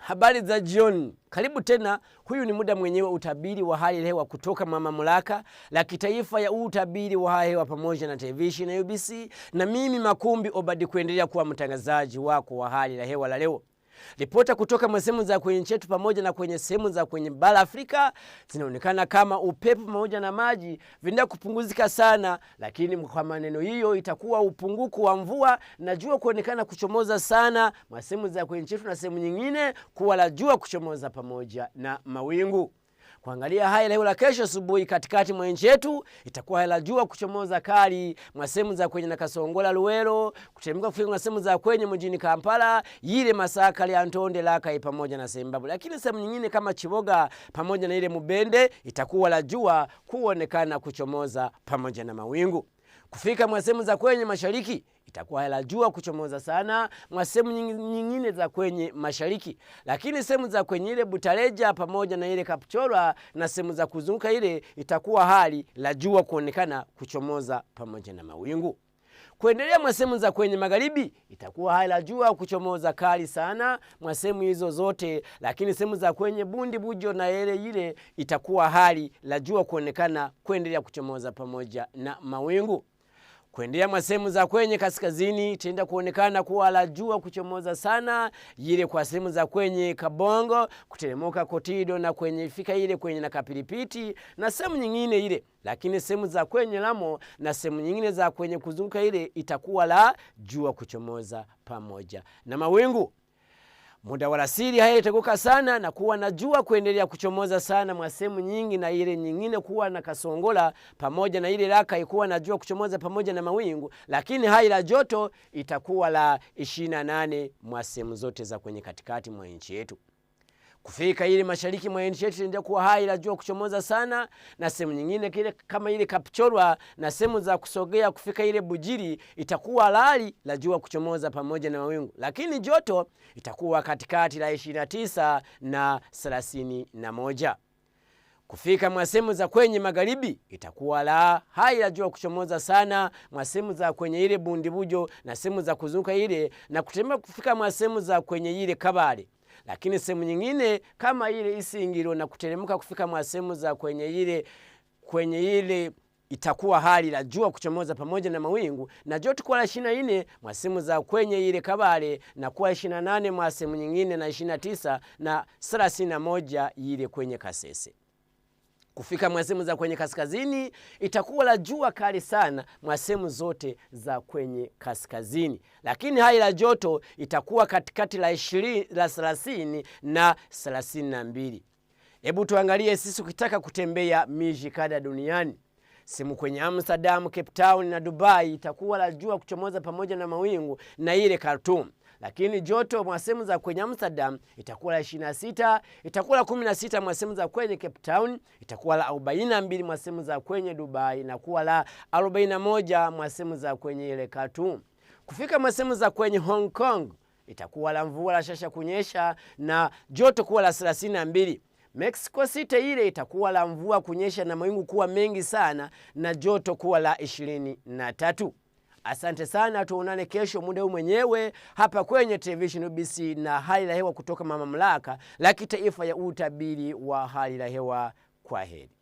Habari za jioni. Karibu tena. Huyu ni muda mwenyewe utabiri wa hali ya hewa kutoka mamlaka la kitaifa ya utabiri wa hali ya hewa pamoja na television ya UBC, na mimi Makumbi Obadi kuendelea kuwa mtangazaji wako wa hali ya hewa la leo. Ripota kutoka sehemu za kwenye nchi yetu pamoja na kwenye sehemu za kwenye bara Afrika zinaonekana kama upepo pamoja na maji vinaenda kupunguzika sana, lakini kwa maneno hiyo itakuwa upungufu wa mvua na jua kuonekana kuchomoza sana sehemu za kwenye nchi yetu na sehemu nyingine kuwa la jua kuchomoza pamoja na mawingu. Kuangalia hali ya hewa la kesho asubuhi katikati mwa nchi yetu itakuwa hali ya jua kuchomoza kali sehemu za kwenye na Kasongola Luwero, kuteremka kufika sehemu za kwenye mjini Kampala, ile Masaka ya Ntonde Laka pamoja na Zimbabwe. Lakini sehemu nyingine kama Chiboga pamoja na ile Mubende itakuwa la jua kuonekana kuchomoza pamoja na mawingu. Kufika sehemu za kwenye mashariki itakuwa hali ya jua kuchomoza sana sehemu nyingine za kwenye mashariki, lakini sehemu za kwenye ile Butareja pamoja na ile Kapchorwa na sehemu za kuzunguka ile itakuwa hali la jua kuonekana kuchomoza pamoja na mawingu. Kuendelea sehemu za kwenye magharibi itakuwa hali la jua kuchomoza kali sana sehemu hizo zote, lakini sehemu za kwenye Bundi Bujo na ile itakuwa hali la jua kuonekana kuendelea kuchomoza pamoja na mawingu. Kuendelea sehemu za kwenye kaskazini itaenda kuonekana kuwa la jua kuchomoza sana ile kwa sehemu za kwenye Kabongo, kuteremuka Kotido na kwenye fika ile kwenye na Kapilipiti na sehemu nyingine ile, lakini sehemu za kwenye Lamo na sehemu nyingine za kwenye kuzunguka ile itakuwa la jua kuchomoza pamoja na mawingu. Muda wa alasiri haya itakuka sana na kuwa na jua kuendelea kuchomoza sana sehemu nyingi na ile nyingine kuwa na Kasongola pamoja na ile Laka ikuwa na jua kuchomoza pamoja na mawingu, lakini hali la joto itakuwa la 28 sehemu zote za kwenye katikati mwa nchi yetu. Kufika ile mashariki mwa nchi yetu ndio kuwa hali la jua kuchomoza sana na sehemu nyingine kile kama ile Kapchorwa na sehemu za kusogea kufika ile Bujiri itakuwa hali la jua kuchomoza pamoja na mawingu, lakini joto itakuwa katikati la 29 na 31. Kufika sehemu za kwenye magharibi itakuwa la hali la jua kuchomoza sana sehemu za kwenye ile Bundi Bujo na sehemu za kuzunguka ile na kutembea kufika sehemu za kwenye ile Kabale, lakini sehemu nyingine kama ile Isingiro na kuteremka kufika sehemu za kwenye ile itakuwa hali la jua kuchomoza pamoja na mawingu na joto kwa 24 sehemu za kwenye ile Kabale na kuwa 28 sehemu nyingine na 29 na 31 ile kwenye Kasese. Kufika sehemu za kwenye kaskazini itakuwa la jua kali sana sehemu zote za kwenye kaskazini, lakini hali la joto itakuwa katikati la 30 na 32. Hebu tuangalie sisi ukitaka kutembea miji kadha duniani. Sehemu kwenye Amsterdam, Cape Town na Dubai itakuwa la jua kuchomoza pamoja na mawingu na ile Khartoum, lakini joto sehemu za kwenye Amsterdam itakuwa la 26, itakuwa la 16 sehemu za kwenye Cape Town, itakuwa la 42 sehemu za kwenye Dubai na kuwa la 41 sehemu za kwenye ile Khartoum. Kufika sehemu za kwenye Hong Kong itakuwa la mvua la shasha kunyesha na joto kuwa la 32. Mexico City ile itakuwa la mvua kunyesha na mawingu kuwa mengi sana na joto kuwa la 23. Asante sana, tuonane kesho muda huu mwenyewe hapa kwenye television UBC na hali la hewa kutoka mamlaka la kitaifa ya utabiri wa hali la hewa. Kwaheri.